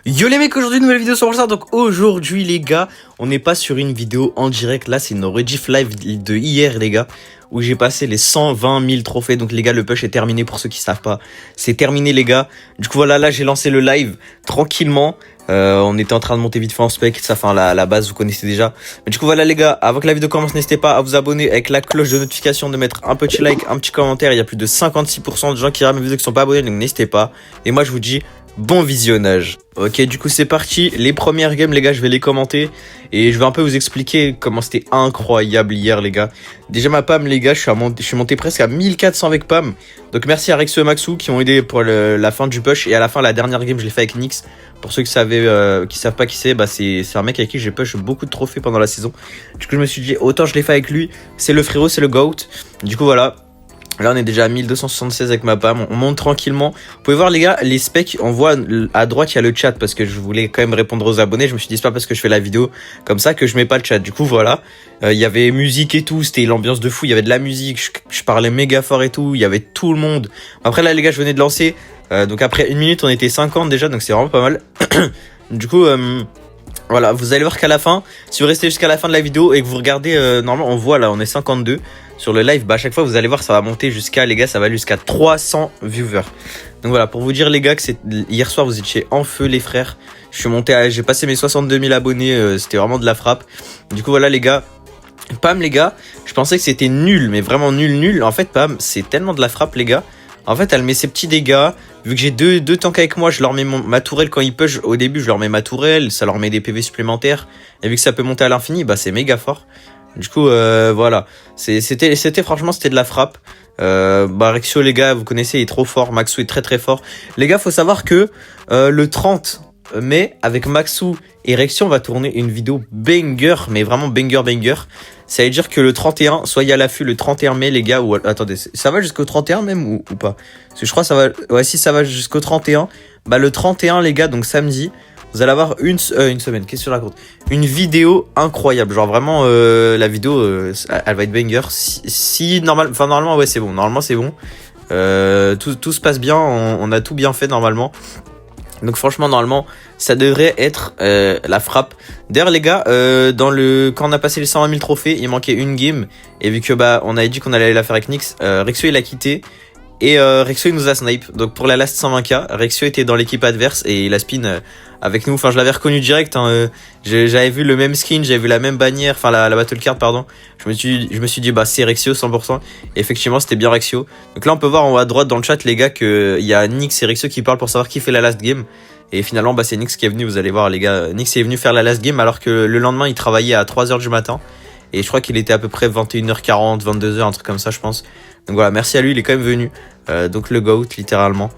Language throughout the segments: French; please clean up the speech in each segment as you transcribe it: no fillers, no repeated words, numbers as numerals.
Yo les mecs, aujourd'hui nouvelle vidéo sur ça. Donc aujourd'hui les gars, on n'est pas sur une vidéo en direct. Là c'est une rediff live de hier les gars, où j'ai passé les 120 000 trophées. Donc les gars, le push est terminé pour ceux qui savent pas. C'est terminé les gars. Du coup voilà, là j'ai lancé le live tranquillement. On était en train de monter vite fait en spec, ça fait la base vous connaissez déjà. Mais du coup voilà les gars, avant que la vidéo commence, n'hésitez pas à vous abonner avec la cloche de notification, de mettre un petit like, un petit commentaire. Il y a plus de 56% de gens qui regardent mes vidéos qui sont pas abonnés, donc n'hésitez pas. Et moi je vous dis bon visionnage. Ok, du coup c'est parti. Les premières games les gars, je vais les commenter et je vais un peu vous expliquer comment c'était incroyable hier les gars. Déjà ma PAM les gars, je suis monté presque à 1400 avec PAM. Donc merci à Rexo et Maxou qui ont aidé pour la fin du push. Et à la fin, la dernière game, je l'ai fait avec Nyx. Pour ceux qui savent pas qui c'est, bah c'est un mec avec qui j'ai push beaucoup de trophées pendant la saison. Du coup je me suis dit autant je l'ai fait avec lui. C'est le frérot, c'est le GOAT. Du coup voilà. Là on est déjà à 1276 avec ma PAM, on monte tranquillement. Vous pouvez voir les gars, les specs, on voit à droite il y a le chat parce que je voulais quand même répondre aux abonnés. Je me suis dit c'est pas parce que je fais la vidéo comme ça que je mets pas le chat. Du coup voilà, il y avait musique et tout, c'était l'ambiance de fou, il y avait de la musique, je parlais méga fort et tout, il y avait tout le monde. Après là les gars, je venais de lancer, donc après une minute on était 50 déjà, donc c'est vraiment pas mal. Du coup voilà, vous allez voir qu'à la fin, si vous restez jusqu'à la fin de la vidéo et que vous regardez, normalement on voit là, on est 52 sur le live, bah à chaque fois vous allez voir ça va monter jusqu'à, les gars, ça va aller jusqu'à 300 viewers. Donc voilà, pour vous dire les gars que hier soir vous étiez en feu les frères. Je suis monté j'ai passé mes 62 000 abonnés, c'était vraiment de la frappe. Du coup voilà les gars, Pam les gars, je pensais que c'était nul, mais vraiment nul. En fait Pam, c'est tellement de la frappe les gars. En fait, elle met ses petits dégâts. Vu que j'ai deux tanks avec moi, je leur mets ma tourelle quand ils push. Au début, je leur mets ma tourelle. Ça leur met des PV supplémentaires. Et vu que ça peut monter à l'infini, bah c'est méga fort. Du coup, voilà. Franchement, c'était de la frappe. Bah Rexio, les gars, vous connaissez, il est trop fort. Maxou est très fort. Les gars, faut savoir que le 30 mai, avec Maxou et Rexio, on va tourner une vidéo banger. Mais vraiment banger. Ça veut dire que le 31, soyez à l'affût le 31 mai les gars, ou attendez, ça va jusqu'au 31 même ou pas? Parce que je crois que ça va, ouais si ça va jusqu'au 31, bah le 31 les gars, donc samedi, vous allez avoir une semaine, qu'est-ce que je raconte? Une vidéo incroyable, genre vraiment la vidéo, elle va être banger, normalement ouais c'est bon, tout se passe bien, on a tout bien fait normalement. Donc franchement normalement ça devrait être la frappe. D'ailleurs les gars, quand on a passé les 120 000 trophées, il manquait une game. Et vu que bah on avait dit qu'on allait la faire avec Nyx, Rexio il a quitté. Et Rexio il nous a snipe. Donc pour la last 120k, Rexio était dans l'équipe adverse et il a spin avec nous. Enfin je l'avais reconnu direct, hein, j'avais vu le même skin, j'avais vu la même bannière, enfin la battle card pardon. Je me suis dit bah c'est Rexio 100%. Et effectivement c'était bien Rexio. Donc là on peut voir en haut à droite dans le chat les gars qu'il y a Nyx et Rexio qui parlent pour savoir qui fait la last game. Et finalement bah c'est Nyx qui est venu, vous allez voir les gars, Nyx est venu faire la last game alors que le lendemain il travaillait à 3h du matin. Et je crois qu'il était à peu près 21h40, 22h, un truc comme ça je pense. Donc voilà, merci à lui, il est quand même venu. Donc le GOAT littéralement.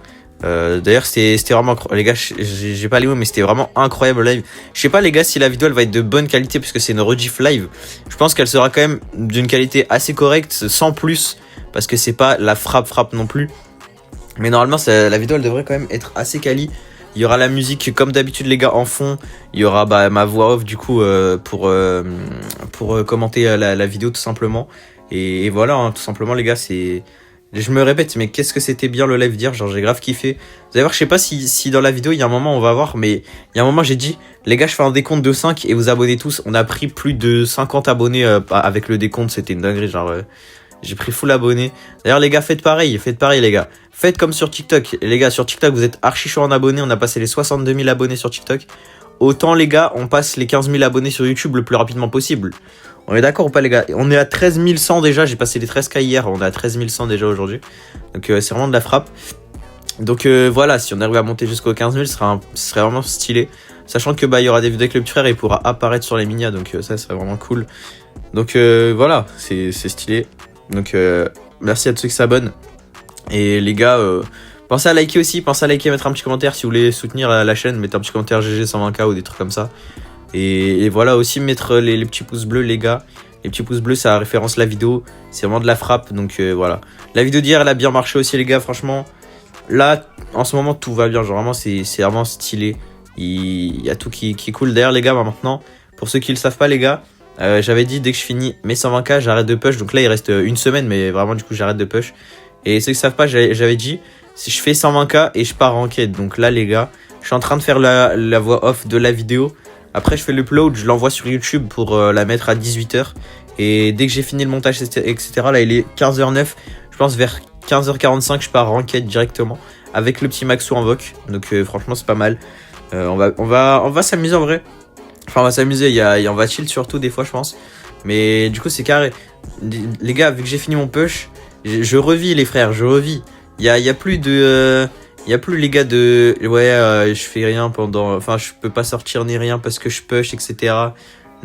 D'ailleurs c'était vraiment, les gars, j'ai pas les mots mais c'était vraiment incroyable live. Je sais pas les gars si la vidéo elle va être de bonne qualité puisque c'est une rediff live. Je pense qu'elle sera quand même d'une qualité assez correcte, sans plus. Parce que c'est pas la frappe non plus. Mais normalement la vidéo elle devrait quand même être assez quali. Il y aura la musique comme d'habitude les gars en fond. Il y aura bah, ma voix off du coup pour commenter la vidéo tout simplement. Et voilà, hein, tout simplement les gars, je me répète, mais qu'est-ce que c'était bien le live d'hier, genre j'ai grave kiffé. Vous allez voir, je sais pas si dans la vidéo il y a un moment on va voir, mais il y a un moment j'ai dit, les gars je fais un décompte de 5 et vous abonnez tous. On a pris plus de 50 abonnés avec le décompte, c'était une dinguerie, genre j'ai pris full abonnés. D'ailleurs les gars, faites pareil les gars. Faites comme sur TikTok. Les gars, sur TikTok vous êtes archi chaud en abonnés, on a passé les 62 000 abonnés sur TikTok. Autant les gars, on passe les 15 000 abonnés sur YouTube le plus rapidement possible. On est d'accord ou pas les gars? On est à 13 100 déjà, j'ai passé les 13K hier, on est à 13 100 déjà aujourd'hui. Donc c'est vraiment de la frappe. Donc voilà, si on arrive à monter jusqu'aux 15 000, ce serait vraiment stylé. Sachant que bah il y aura des vidéos avec le petit frère et il pourra apparaître sur les minia, donc ça serait vraiment cool. Donc voilà, c'est stylé. Donc merci à tous ceux qui s'abonnent. Et les gars, pensez à liker aussi, pensez à liker, mettre un petit commentaire si vous voulez soutenir la chaîne, mettez un petit commentaire GG 120k ou des trucs comme ça. Et voilà, aussi mettre les petits pouces bleus les gars. Les petits pouces bleus ça référence la vidéo. C'est vraiment de la frappe, donc voilà. La vidéo d'hier elle a bien marché aussi les gars, franchement. Là en ce moment tout va bien, genre vraiment c'est vraiment stylé. Il y a tout qui est cool. D'ailleurs les gars, bah, maintenant pour ceux qui le savent pas les gars, j'avais dit dès que je finis mes 120k j'arrête de push. Donc là il reste une semaine, mais vraiment du coup j'arrête de push. Et ceux qui savent pas, j'avais dit si je fais 120k et je pars en quête. Donc là les gars, Je suis en train de faire la voix off de la vidéo. Après, je fais l'upload, je l'envoie sur YouTube pour la mettre à 18h. Et dès que j'ai fini le montage, etc., là, il est 15h09. Je pense vers 15h45, je pars ranked directement avec le petit Maxou en voc. Donc, franchement, c'est pas mal. On va s'amuser en vrai. Enfin, on va s'amuser. On va chill surtout des fois, je pense. Mais du coup, c'est carré. Les gars, vu que j'ai fini mon push, je revis, les frères, je revis. Il y a plus de. Il y a plus les gars de ouais je fais rien pendant, enfin je peux pas sortir ni rien parce que je push, etc.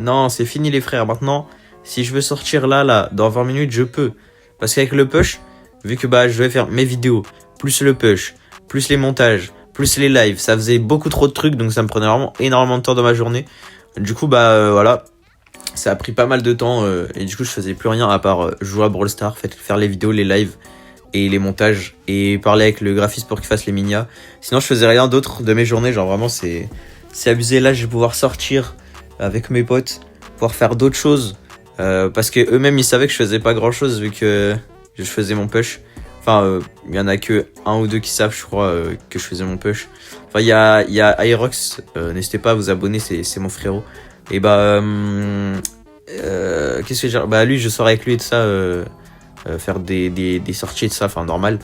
Non, c'est fini les frères. Maintenant si je veux sortir là dans 20 minutes je peux, parce qu'avec le push, vu que bah je vais faire mes vidéos plus le push plus les montages plus les lives, ça faisait beaucoup trop de trucs, donc ça me prenait vraiment énormément de temps dans ma journée. Du coup bah voilà, ça a pris pas mal de temps et du coup je faisais plus rien à part jouer à Brawl Stars, faire les vidéos, les lives et les montages et parler avec le graphiste pour qu'il fasse les minia. Sinon je faisais rien d'autre de mes journées, genre vraiment c'est abusé. Là je vais pouvoir sortir avec mes potes, pouvoir faire d'autres choses parce que eux-mêmes ils savaient que je faisais pas grand chose vu que je faisais mon push. Enfin il y en a que un ou deux qui savent je crois que je faisais mon push. Enfin il y a Aerox, n'hésitez pas à vous abonner, c'est mon frérot. Et bah qu'est-ce que je veux dire, bah lui je sors avec lui et tout ça, faire des sorties et tout ça, enfin normal.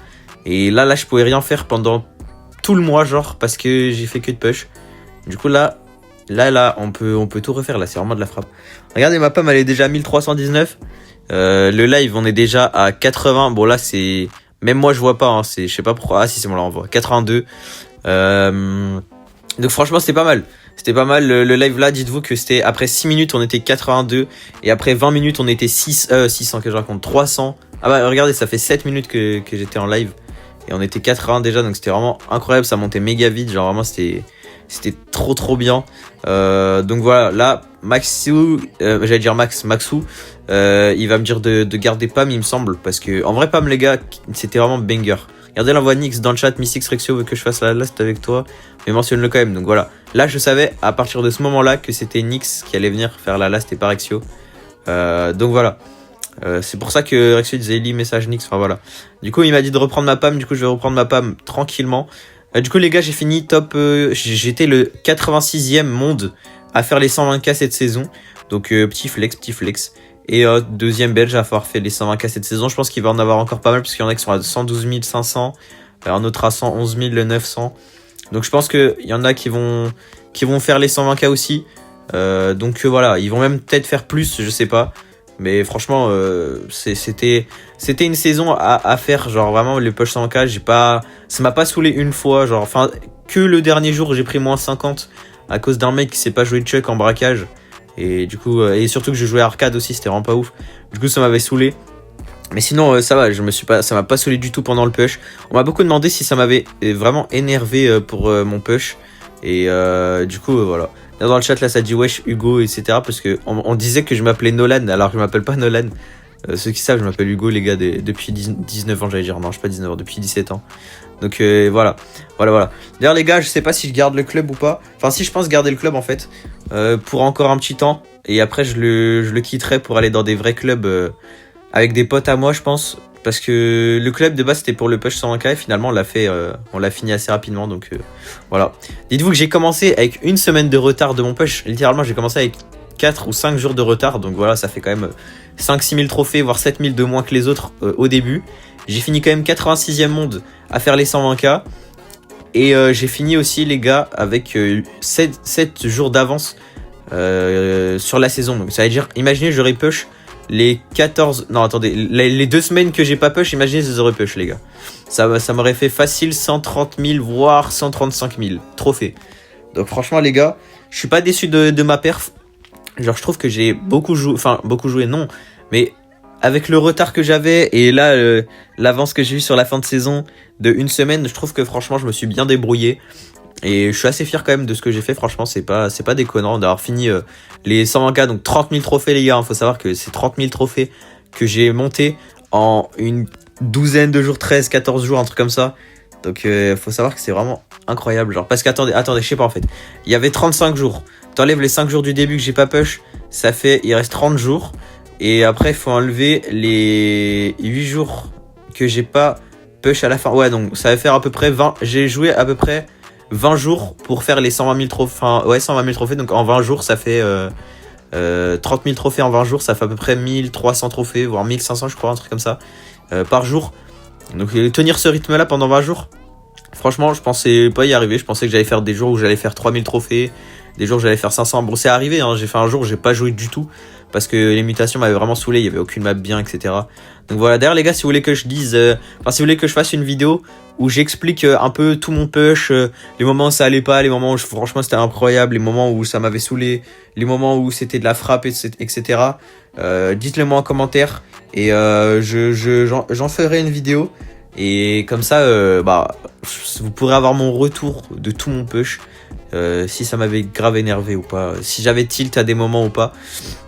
Et là je pouvais rien faire pendant tout le mois genre parce que j'ai fait que de push. Du coup là on peut tout refaire, là c'est vraiment de la frappe. Regardez, ma pomme elle est déjà à 1319. Le live on est déjà à 80. Bon là c'est, même moi je vois pas hein, c'est, je sais pas pourquoi, ah si c'est bon là on voit 82. Donc franchement c'était pas mal. C'était pas mal le live là, dites-vous que c'était après 6 minutes on était 82 et après 20 minutes on était 600 que je raconte, 300. Ah bah regardez, ça fait 7 minutes que j'étais en live et on était 80 déjà, donc c'était vraiment incroyable, ça montait méga vite, genre vraiment c'était trop bien. Donc voilà, là Maxou, j'allais dire Maxou, il va me dire de garder Pam il me semble, parce que en vrai Pam les gars c'était vraiment banger. Regardez, l'envoi Nix dans le chat, Mystix Rexio veut que je fasse la last avec toi, mais mentionne-le quand même. Donc voilà, là je savais à partir de ce moment-là que c'était Nix qui allait venir faire la last et pas Rexio. Donc voilà, c'est pour ça que Rexio disait lis message Nix, enfin voilà. Du coup il m'a dit de reprendre ma Pam, du coup je vais reprendre ma Pam tranquillement. Du coup les gars j'ai fini top, j'étais le 86e monde à faire les 120k cette saison. Donc petit flex. Et deuxième belge à avoir fait les 120k cette saison. Je pense qu'il va en avoir encore pas mal, parce qu'il y en a qui sont à 112 500, un autre à 111 900. Donc je pense qu'il y en a qui vont faire les 120k aussi. Donc voilà, ils vont même peut-être faire plus, je sais pas. Mais franchement, c'était une saison à faire, genre vraiment le push 100k, ça m'a pas saoulé une fois, genre enfin que le dernier jour j'ai pris moins 50 à cause d'un mec qui sait pas jouer de Chuck en braquage. Et du coup, et surtout que je jouais arcade aussi, c'était vraiment pas ouf. Du coup, ça m'avait saoulé. Mais sinon, ça va, ça m'a pas saoulé du tout pendant le push. On m'a beaucoup demandé si ça m'avait vraiment énervé pour mon push. Et du coup, voilà. Là, dans le chat, là, ça dit wesh Hugo, etc. Parce que on disait que je m'appelais Nolan, alors que je m'appelle pas Nolan. Ceux qui savent, je m'appelle Hugo, les gars, depuis 19 ans, j'allais dire. Non, je suis pas 19 ans, depuis 17 ans. Donc voilà. D'ailleurs les gars, je sais pas si je garde le club ou pas. Enfin si, je pense garder le club en fait, pour encore un petit temps. Et après je le quitterai pour aller dans des vrais clubs avec des potes à moi, je pense. Parce que le club de base c'était pour le push 120k et finalement on l'a fini assez rapidement. Donc voilà. Dites-vous que j'ai commencé avec une semaine de retard de mon push. Littéralement j'ai commencé avec 4 ou 5 jours de retard. Donc voilà, ça fait quand même 5-6 000 trophées, voire 7 000 de moins que les autres au début. J'ai fini quand même 86e monde à faire les 120k. Et j'ai fini aussi les gars avec 7 jours d'avance sur la saison. Donc ça veut dire, imaginez j'aurais push les 14... Non attendez, les 2 semaines que j'ai pas push, imaginez je les aurais push les gars. Ça m'aurait fait facile 130 000 voire 135 000 trophées. Donc franchement les gars, je suis pas déçu de ma perf. Genre je trouve que j'ai beaucoup joué non, mais avec le retard que j'avais et là l'avance que j'ai eu sur la fin de saison de une semaine, je trouve que franchement je me suis bien débrouillé et je suis assez fier quand même de ce que j'ai fait. Franchement c'est pas déconnant d'avoir fini les 120k, donc 30 000 trophées les gars. Faut savoir que c'est 30 000 trophées que j'ai monté en une douzaine de jours, 13-14 jours, un truc comme ça. Donc faut savoir que c'est vraiment incroyable, genre parce qu'attendez, je sais pas en fait, il y avait 35 jours, t'enlèves les 5 jours du début que j'ai pas push, il reste 30 jours. Et après, il faut enlever les 8 jours que j'ai pas push à la fin. Ouais, donc ça va faire à peu près 20. J'ai joué à peu près 20 jours pour faire les 120 000 trophées. Enfin, ouais, 120 000 trophées. Donc en 20 jours, ça fait 30 000 trophées en 20 jours. Ça fait à peu près 1300 trophées, voire 1500, je crois, un truc comme ça, par jour. Donc tenir ce rythme-là pendant 20 jours, franchement, je pensais pas y arriver. Je pensais que j'allais faire des jours où j'allais faire 3000 trophées, des jours où j'allais faire 500. Bon, c'est arrivé, hein. J'ai fait un jour où j'ai pas joué du tout parce que les mutations m'avaient vraiment saoulé. Il y avait aucune map bien, etc. Donc voilà. D'ailleurs, les gars, si vous voulez que je dise, si vous voulez que je fasse une vidéo où j'explique un peu tout mon push, les moments où ça allait pas, les moments où franchement c'était incroyable, les moments où ça m'avait saoulé, les moments où c'était de la frappe, etc. Dites-le moi en commentaire et j'en ferai une vidéo. Et comme ça, vous pourrez avoir mon retour de tout mon push, si ça m'avait grave énervé ou pas, si j'avais tilt à des moments ou pas.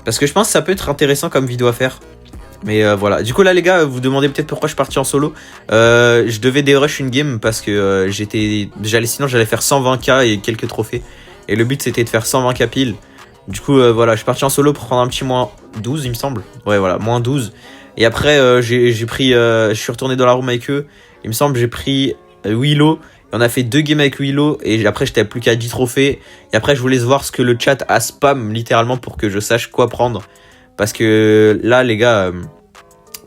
Parce que je pense que ça peut être intéressant comme vidéo à faire. Mais voilà. Du coup là les gars, vous demandez peut-être pourquoi je suis parti en solo. Je devais dérush une game parce que sinon j'allais faire 120k et quelques trophées. Et le but c'était de faire 120k pile. Du coup voilà, je suis parti en solo pour prendre un petit moins 12 il me semble. Ouais voilà, moins 12. Et après, je suis retourné dans la room avec eux. Il me semble j'ai pris Willow. On a fait 2 games avec Willow. Et après, j'étais plus qu'à 10 trophées. Et après, je voulais voir ce que le chat a spam littéralement pour que je sache quoi prendre. Parce que là, les gars,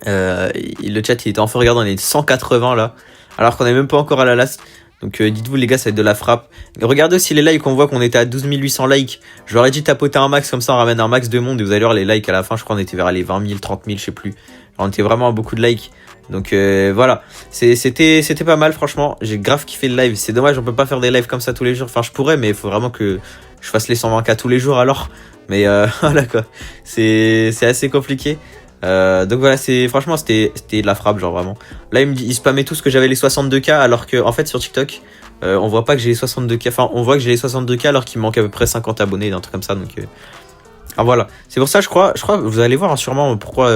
le chat il était enfin regardant, on est 180 là. Alors qu'on est même pas encore à la last. Donc dites-vous les gars, ça va être de la frappe. Regardez aussi les likes, on voit qu'on était à 12 800 likes. Je leur ai dit tapoter un max, comme ça on ramène un max de monde. Et vous allez voir les likes à la fin, je crois qu'on était vers les 20 000, 30 000, je sais plus. Alors, on était vraiment à beaucoup de likes. Donc voilà, c'était pas mal franchement. J'ai grave kiffé le live. C'est dommage, on peut pas faire des lives comme ça tous les jours. Enfin je pourrais, mais il faut vraiment que je fasse les 120k tous les jours alors. Mais voilà quoi, c'est assez compliqué. Donc voilà, franchement c'était de la frappe genre vraiment. Là il spammait tous que j'avais les 62k alors que en fait sur TikTok on voit pas que j'ai les 62k. Enfin on voit que j'ai les 62k alors qu'il manque à peu près 50 abonnés, un truc comme ça. Donc alors voilà, c'est pour ça je crois vous allez voir hein, sûrement pourquoi.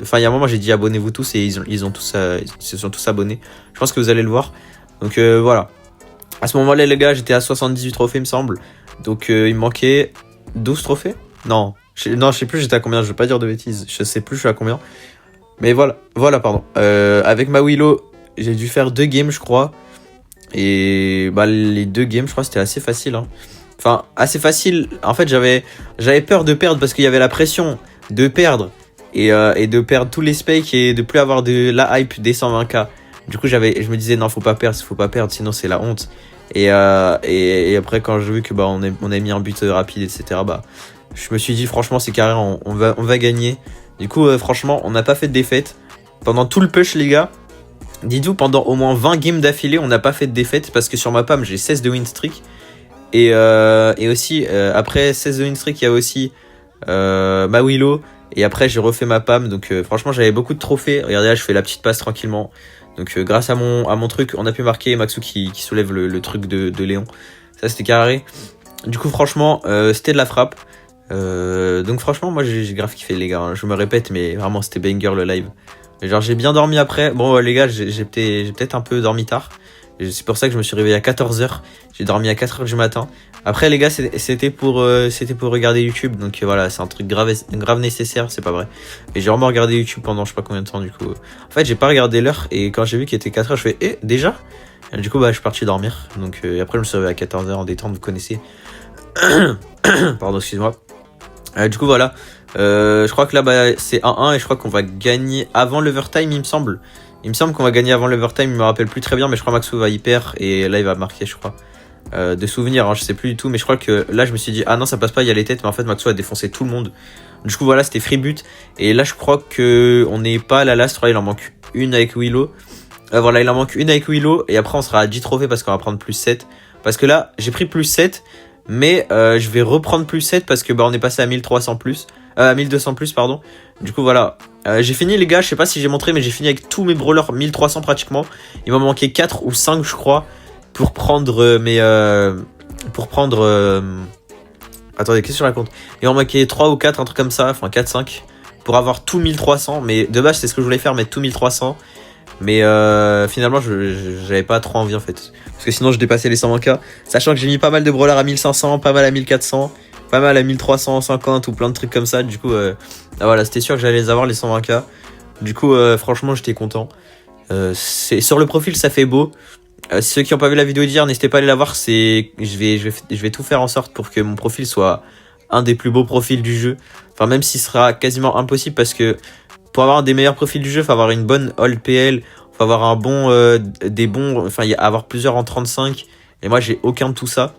Enfin il y a un moment j'ai dit abonnez-vous tous et ils se sont tous abonnés. Je pense que vous allez le voir. Donc voilà. À ce moment-là les gars j'étais à 78 trophées il me semble. Donc il me manquait 12 trophées. Non, je sais plus j'étais à combien, je veux pas dire de bêtises, je sais plus je suis à combien. Mais voilà pardon. Avec ma Willow, j'ai dû faire 2 games je crois. Et les 2 games je crois c'était assez facile hein. Enfin assez facile, en fait j'avais peur de perdre parce qu'il y avait la pression de perdre et de perdre tous les spikes et de plus avoir de la hype des 120k. Du coup je me disais non faut pas perdre sinon c'est la honte. Et après quand j'ai vu que on a mis un but rapide etc, je me suis dit franchement c'est carré, on va gagner. Du coup franchement on n'a pas fait de défaite pendant tout le push les gars. Dites-vous pendant au moins 20 games d'affilée on n'a pas fait de défaite parce que sur ma PAM j'ai 16 de win streak. Et aussi après 16 de win streak il y a aussi ma Willow. Et après j'ai refait ma PAM. Donc franchement j'avais beaucoup de trophées. Regardez là je fais la petite passe tranquillement. Donc grâce à mon truc on a pu marquer Maxou qui soulève le truc de Léon. Ça c'était carré. Du coup franchement c'était de la frappe. Donc franchement moi j'ai grave kiffé les gars hein. Je me répète mais vraiment c'était banger le live. Genre j'ai bien dormi après. Bon les gars j'ai peut-être un peu dormi tard. C'est pour ça que je me suis réveillé à 14h. J'ai dormi à 4h du matin. Après les gars c'était pour regarder YouTube. Donc voilà c'est un truc grave nécessaire. C'est pas vrai. Mais j'ai vraiment regardé YouTube pendant je sais pas combien de temps du coup. En fait j'ai pas regardé l'heure. Et quand j'ai vu qu'il était 4h je fais déjà. Et du coup je suis parti dormir. Donc après je me suis réveillé à 14h en détente vous connaissez. Pardon excuse-moi. Du coup voilà. Je crois que là c'est 1-1 et je crois qu'on va gagner avant l'overtime il me semble. Il me semble qu'on va gagner avant l'overtime, je me rappelle plus très bien mais je crois que Maxou va hyper et là il va marquer je crois. De souvenirs hein, je sais plus du tout mais je crois que là je me suis dit ah non ça passe pas il y a les têtes mais en fait Maxou a défoncé tout le monde. Du coup voilà c'était free but et là je crois que on n'est pas à la last, je crois il en manque une avec Willow. Voilà il en manque une avec Willow et après on sera à 10 trophées parce qu'on va prendre plus 7. Parce que là j'ai pris plus 7 mais je vais reprendre plus 7 parce que on est passé à 1300 plus. 1200 plus pardon. Du coup voilà. J'ai fini les gars, je sais pas si j'ai montré mais j'ai fini avec tous mes brawlers 1300 pratiquement. Il m'a manqué 4 ou 5 je crois pour prendre attendez qu'est-ce que je raconte. Il m'en manquait 3 ou 4 un truc comme ça, enfin 4-5 pour avoir tout 1300. Mais de base c'est ce que je voulais faire, mettre tout 1300. Mais finalement j'avais pas trop envie en fait. Parce que sinon je dépassais les 120k. Sachant que j'ai mis pas mal de brawlers à 1500, pas mal à 1400. Pas mal à 1350 ou plein de trucs comme ça. Du coup, voilà, c'était sûr que j'allais les avoir les 120k. Du coup, franchement, j'étais content. Sur le profil, ça fait beau. Ceux qui n'ont pas vu la vidéo d'hier, n'hésitez pas à aller la voir. Je vais tout faire en sorte pour que mon profil soit un des plus beaux profils du jeu. Enfin, même s'il sera quasiment impossible parce que pour avoir un des meilleurs profils du jeu, il faut avoir une bonne all PL, faut avoir un bon, avoir plusieurs en 35. Et moi, j'ai aucun de tout ça.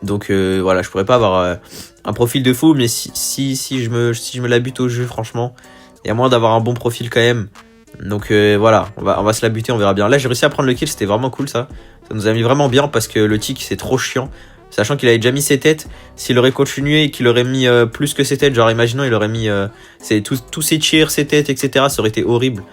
Donc voilà, je pourrais pas avoir un profil de fou, mais si je me la bute au jeu, franchement, il y a moyen d'avoir un bon profil quand même. Donc voilà, on va se la buter, on verra bien. Là, j'ai réussi à prendre le kill, c'était vraiment cool ça. Ça nous a mis vraiment bien parce que le tick, c'est trop chiant. Sachant qu'il avait déjà mis ses têtes, s'il aurait continué et qu'il aurait mis plus que ses têtes, genre imaginons il aurait mis tous ses tirs, ses têtes, etc. Ça aurait été horrible.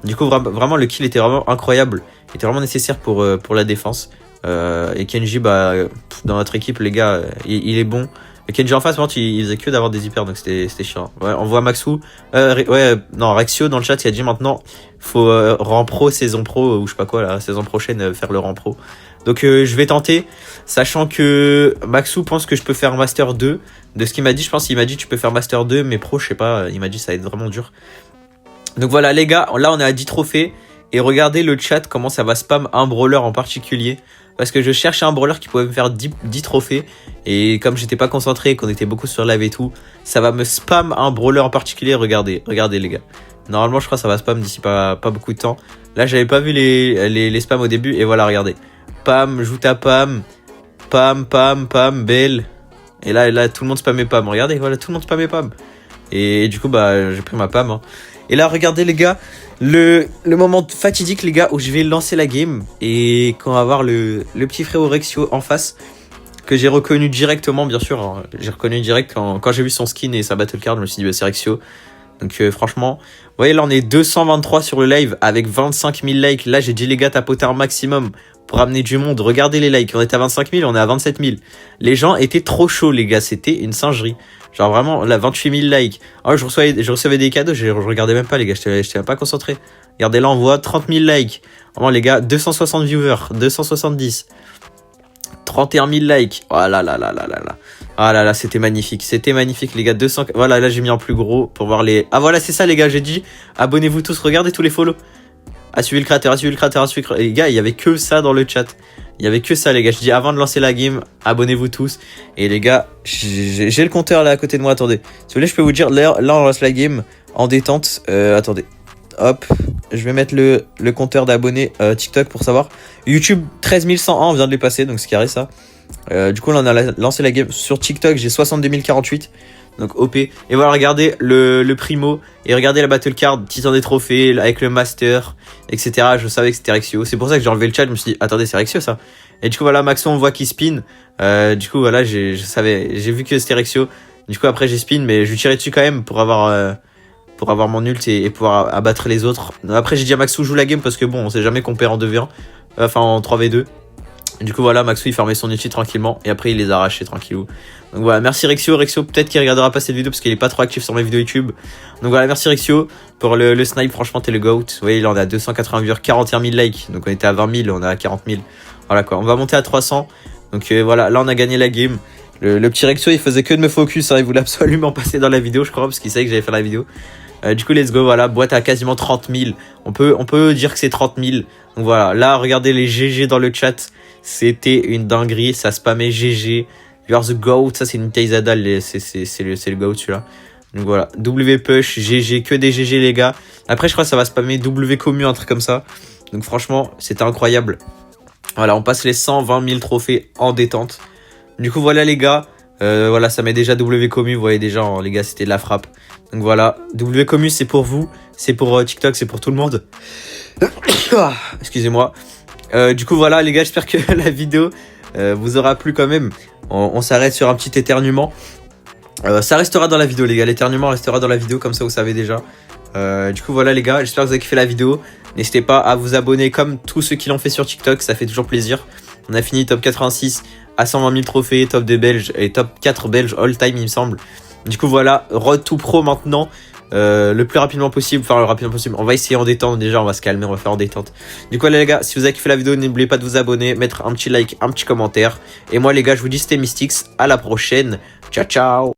Du coup, vraiment, le kill était vraiment incroyable. Il était vraiment nécessaire pour la défense. Et Kenji, dans notre équipe, les gars, il est bon. Et Kenji en face, par contre, il faisait que d'avoir des hyper, donc c'était chiant. Ouais, on voit Maxou. Rexio dans le chat, il a dit maintenant, faut rang pro, saison pro, ou je sais pas quoi, la saison prochaine, faire le rang pro. Donc je vais tenter, sachant que Maxou pense que je peux faire Master 2. De ce qu'il m'a dit, je pense qu'il m'a dit tu peux faire Master 2, mais pro, je sais pas, il m'a dit ça va être vraiment dur. Donc voilà les gars, là on est à 10 trophées. Et regardez le chat, comment ça va spam un brawler en particulier. Parce que je cherchais un brawler qui pouvait me faire 10 trophées. Et comme j'étais pas concentré, qu'on était beaucoup sur live et tout, ça va me spam un brawler en particulier. Regardez les gars. Normalement je crois que ça va spam d'ici pas beaucoup de temps. Là j'avais pas vu les spams au début. Et voilà regardez. Pam, joue ta Pam. Pam, Pam, Pam, belle. Et là tout le monde spammait Pam. Regardez, voilà, tout le monde spammait Pam. Et du coup j'ai pris ma Pam. Hein. Et là regardez les gars. Le moment fatidique les gars où je vais lancer la game et qu'on va voir le petit frérot Rexio en face que j'ai reconnu directement bien sûr, hein. J'ai reconnu direct quand j'ai vu son skin et sa battle card, je me suis dit bah, c'est Rexio. Donc franchement, vous voyez là on est 223 sur le live avec 25 000 likes. Là j'ai dit les gars tapotez un maximum pour amener du monde. Regardez les likes, on est à 25 000, on est à 27 000. Les gens étaient trop chauds les gars, c'était une singerie. Genre vraiment, là, 28 000 likes. Oh, je recevais des cadeaux, je regardais même pas, les gars, j'étais même pas concentré. Regardez, là, on voit 30 000 likes. Vraiment, les gars, 260 viewers, 270. 31 000 likes. Oh là là là là là là. Ah là là, c'était magnifique, les gars. 200. Voilà, là, j'ai mis en plus gros pour voir les. Ah voilà, c'est ça, les gars, j'ai dit. Abonnez-vous tous, regardez tous les follow. À suivre le créateur, Les gars, il y avait que ça dans le chat. Il y avait que ça les gars, je dis avant de lancer la game, abonnez-vous tous. Et les gars, j'ai le compteur là à côté de moi, attendez. Si vous voulez, je peux vous dire, là on lance la game en détente. Attendez, hop, je vais mettre le compteur d'abonnés TikTok pour savoir. YouTube 13 101, on vient de les passer, donc c'est carré ça. Du coup là on a lancé la game sur TikTok, j'ai 62 048. Donc OP. Et voilà, regardez le primo. Et regardez la battle card, titan des trophées, avec le master, etc. Je savais que c'était Rexio. C'est pour ça que j'ai enlevé le chat. Je me suis dit, attendez, c'est Rexio ça. Et du coup, voilà, Maxon, on voit qu'il spin. Du coup, voilà, j'ai vu que c'était Rexio. Du coup, après, j'ai spin, mais je lui tirais dessus quand même pour avoir mon ult et pouvoir abattre les autres. Après, j'ai dit à Maxou, joue la game parce que bon, on sait jamais qu'on perd en 2v1. Enfin, en 3v2. Du coup voilà, Maxou il fermait son ulti tranquillement et après il les a arrachés tranquillou. Donc voilà, merci Rexio, peut-être qu'il regardera pas cette vidéo parce qu'il est pas trop actif sur mes vidéos YouTube. Donc voilà, merci Rexio pour le snipe, franchement t'es le GOAT. Vous voyez là on est à 280 viewers, 41 000 likes, donc on était à 20 000, on est à 40 000. Voilà quoi, on va monter à 300. Donc voilà, là on a gagné la game. Le petit Rexio il faisait que de me focus, hein, il voulait absolument passer dans la vidéo je crois parce qu'il savait que j'allais faire la vidéo. Du coup let's go, voilà, boîte à quasiment 30 000. On peut dire que c'est 30 000. Donc voilà, là regardez les GG dans le chat. C'était une dinguerie, ça spammait GG. You are the GOAT, ça c'est une Taizada, c'est le GOAT celui-là. Donc voilà, W push, GG, que des GG les gars. Après je crois que ça va spammer W commu, un truc comme ça. Donc franchement, c'était incroyable. Voilà, on passe les 120 000 trophées en détente. Du coup voilà les gars, voilà ça met déjà W commu, vous voyez déjà hein, les gars c'était de la frappe. Donc voilà, W commu c'est pour vous, c'est pour TikTok, c'est pour tout le monde. Excusez-moi. Du coup voilà les gars, j'espère que la vidéo vous aura plu quand même. On s'arrête sur un petit éternuement. Ça restera dans la vidéo les gars, l'éternuement restera dans la vidéo comme ça vous savez déjà. Du coup voilà les gars, j'espère que vous avez kiffé la vidéo. N'hésitez pas à vous abonner comme tous ceux qui l'ont fait sur TikTok, ça fait toujours plaisir. On a fini top 86 à 120 000 trophées, top 2 belges et top 4 belges all time il me semble. Du coup voilà, road to pro maintenant. Le plus rapidement possible, enfin le rapidement possible. On va essayer en détente déjà, on va se calmer, on va faire en détente. Du coup les gars, si vous avez kiffé la vidéo, n'oubliez pas de vous abonner, mettre un petit like, un petit commentaire. Et moi les gars, je vous dis c'était Mystics, à la prochaine. Ciao ciao.